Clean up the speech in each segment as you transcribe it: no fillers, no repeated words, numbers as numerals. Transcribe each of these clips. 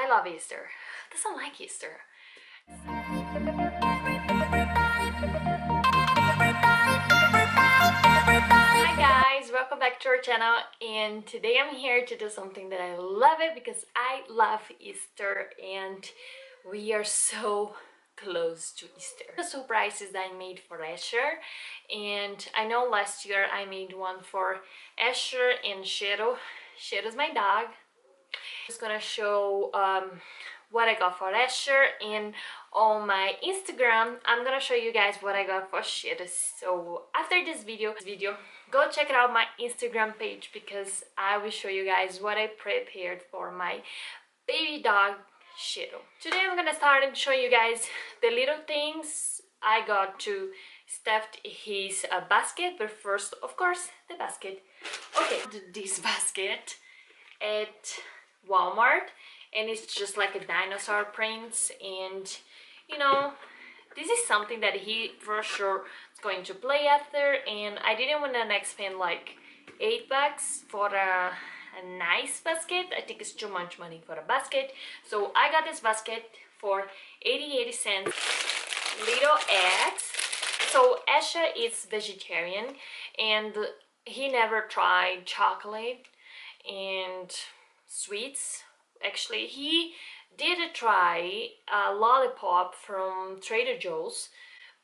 I love Easter. Who doesn't like Easter? Hi guys, welcome back to our channel, and today I'm here to do something that I love it because I love Easter and we are so close to Easter. The surprises I made for Asher, and I know last year I made one for Asher and Shadow. Shadow's my dog. I'm just gonna show what I got for Asher, and on my Instagram I'm gonna show you guys what I got for Shadow. So after this video, go check out my Instagram page because I will show you guys what I prepared for my baby dog Shadow. Today I'm gonna start and show you guys the little things I got to stuff his basket, but first, of course, the basket. Okay, this basket at Walmart, and it's just like a dinosaur print, and you know, this is something that he for sure is going to play after, and I didn't want to spend like $8 for a nice basket. I think it's too much money for a basket, so I got this basket for 80 cents. Little eggs. So Asha is vegetarian and he never tried chocolate and sweets. Actually, he did try a lollipop from Trader Joe's,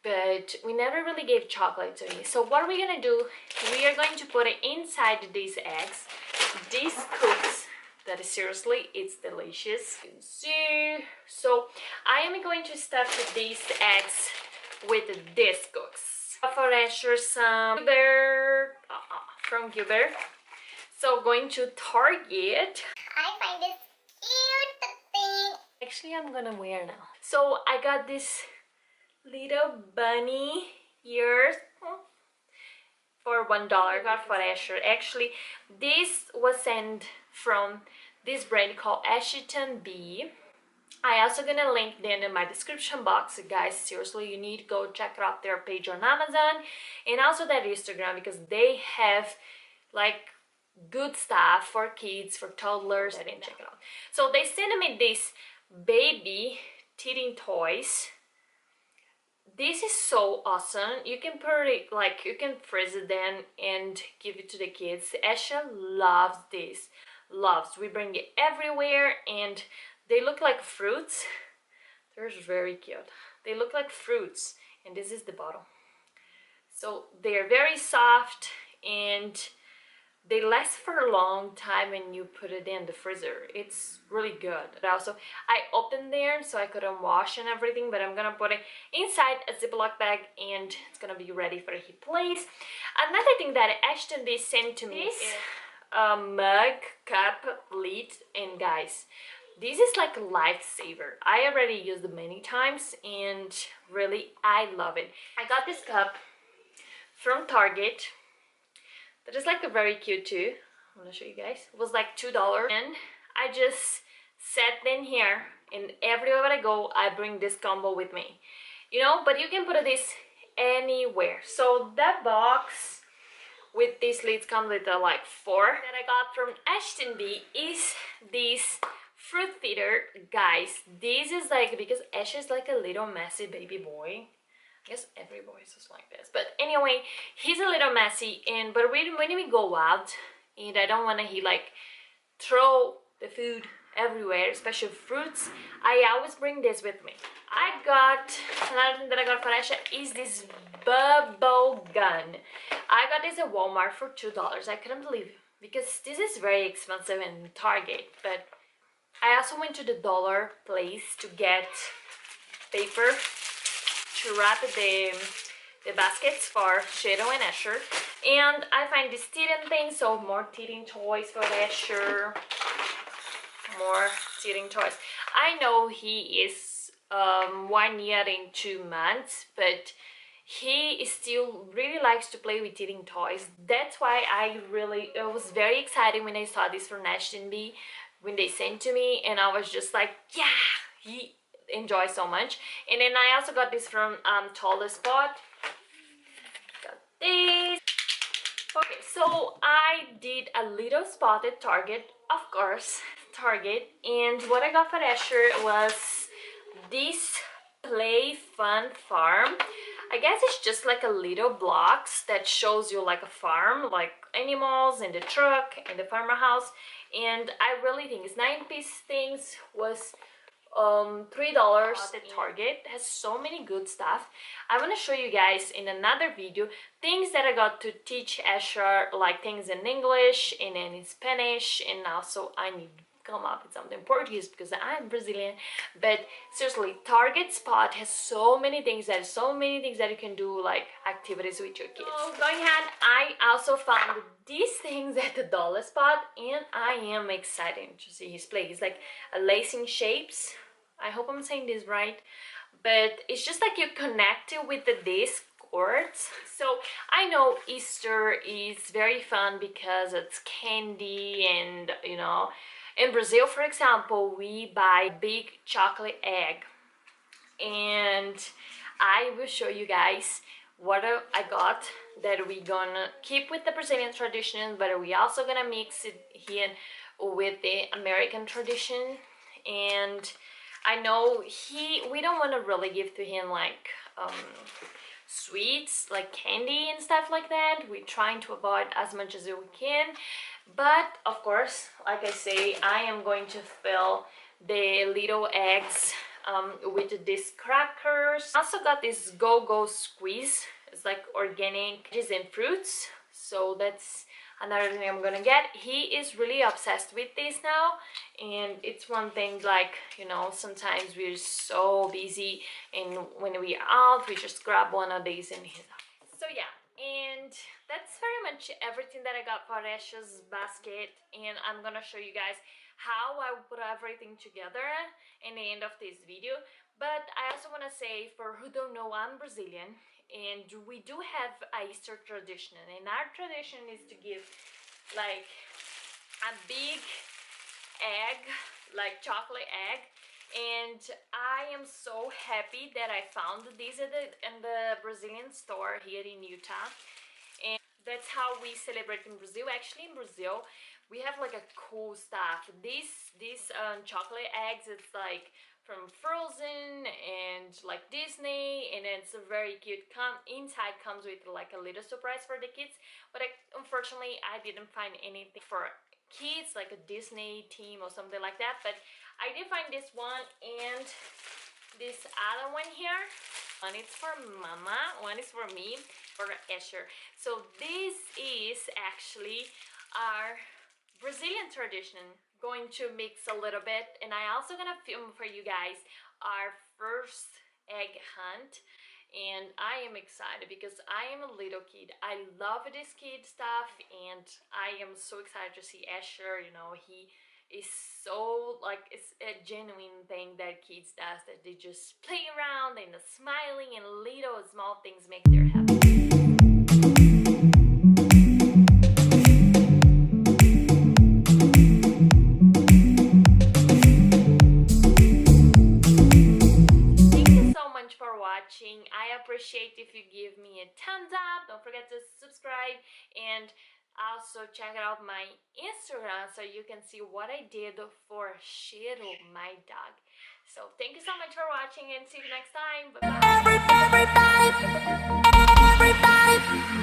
but we never really gave chocolate to him. So what are we gonna do? We are going to put it inside these eggs. This cooks. That is, seriously, it's delicious. You can see. So I am going to stuff these eggs with this cooks. For Asher, some Gilbert from Gilbert. So going to Target. I find this cute thing. Actually, I'm gonna wear now. So I got this little bunny ears for $1. Got for Asher. Actually, this was sent from this brand called Ashtonbeeofficial. I also gonna link them in my description box. Guys, seriously, you need to go check out their page on Amazon and also their Instagram because they have like good stuff for kids, for toddlers. I didn't check it out. So they sent me this baby teething toys. This is so awesome. You can put it, like, you can freeze it then and give it to the kids. Asha loves this. Loves. We bring it everywhere, and they look like fruits. They're very cute. They look like fruits, and this is the bottle. So they're very soft and they last for a long time when you put it in the freezer. It's really good. But also, I opened there so I couldn't wash and everything, but I'm gonna put it inside a Ziploc bag and it's gonna be ready for he plays. Another thing that Ashton they sent to me is a mug, cup, lid, and guys, this is like a lifesaver. I already used it many times and really I love it. I got this cup from Target. That is like a very cute too. I'm gonna show you guys. It was like $2, and I just set in here, and everywhere I go I bring this combo with me, you know. But you can put this anywhere. So that box with these lids comes with like 4 that I got from Ashtonbeeofficial is this fruit feeder. Guys, this is like, because Ash is like a little messy baby boy. I guess every boy is just like this, but anyway, he's a little messy, and but when we go out and I don't want to like throw the food everywhere, especially fruits, I always bring this with me. I got another thing that I got for Asha is this bubble gun. I got this at Walmart for $2. I couldn't believe it because this is very expensive in Target, but I also went to the dollar place to get paper to wrap the baskets for Shadow and Asher, and I find this teething thing, so more teething toys for Asher, more teething toys. I know he is 1 year and 2 months, but he still really likes to play with teething toys. That's why I was very excited when I saw this from Ashtonbeeofficial when they sent to me, and I was just like, yeah, he enjoy so much. And then I also got this from Tallest Spot. Got this. Okay, so I did a little spot at Target, of course. Target, and what I got for Asher was this Play Fun Farm. I guess it's just like a little blocks that shows you like a farm, like animals and the truck and the farmer house. And I really think it's 9-piece things was $3 at Target. It has so many good stuff. I want to show you guys in another video things that I got to teach Asher, like things in English and then in Spanish, and also I need to come up with something in Portuguese because I'm Brazilian. But seriously, Target Spot has so many things that you can do, like activities with your kids. So going ahead, I also found these things at the dollar spot, and I am excited to see his play. It's like a lacing shapes. I hope I'm saying this right, but it's just like you connect it with the disc cords. So I know Easter is very fun because it's candy, and you know, in Brazil, for example, we buy a big chocolate egg, and I will show you guys what I got that we gonna keep with the Brazilian tradition, but we also gonna mix it here with the American tradition. And I know we don't want to really give to him like sweets, like candy and stuff like that. We're trying to avoid as much as we can, but of course, like I say, I am going to fill the little eggs with these crackers. I also got this go-go squeeze. It's like organic veggies and fruits, so that's another thing I'm gonna get. He is really obsessed with this now, and it's one thing, like, you know, sometimes we're so busy and when we're out we just grab one of these in his house. So yeah, and that's very much everything that I got for Asha's basket, and I'm gonna show you guys how I put everything together in the end of this video. But I also want to say, for who don't know, I'm Brazilian, and we do have a Easter tradition, and our tradition is to give like a big egg, like chocolate egg. And I am so happy that I found this in the Brazilian store here in Utah. And that's how we celebrate in Brazil. Actually, in Brazil, we have like a cool stuff. These chocolate eggs, it's like from Frozen and like Disney, and it's a very cute. Inside comes with like a little surprise for the kids, but unfortunately I didn't find anything for kids like a Disney theme or something like that. But I did find this one and this other one here. One is for Mama, one is for me, for Asher. So this is actually our Brazilian tradition. Going to mix a little bit, and I also gonna film for you guys our first egg hunt. And I am excited because I am a little kid. I love this kid stuff, and I am so excited to see Asher. You know, he is so, like, it's a genuine thing that kids does, that they just play around and smiling, and little small things make their happy. Watching. I appreciate if you give me a thumbs up. Don't forget to subscribe, and also check out my Instagram so you can see what I did for Shiro, my dog. So thank you so much for watching, and see you next time. Bye bye.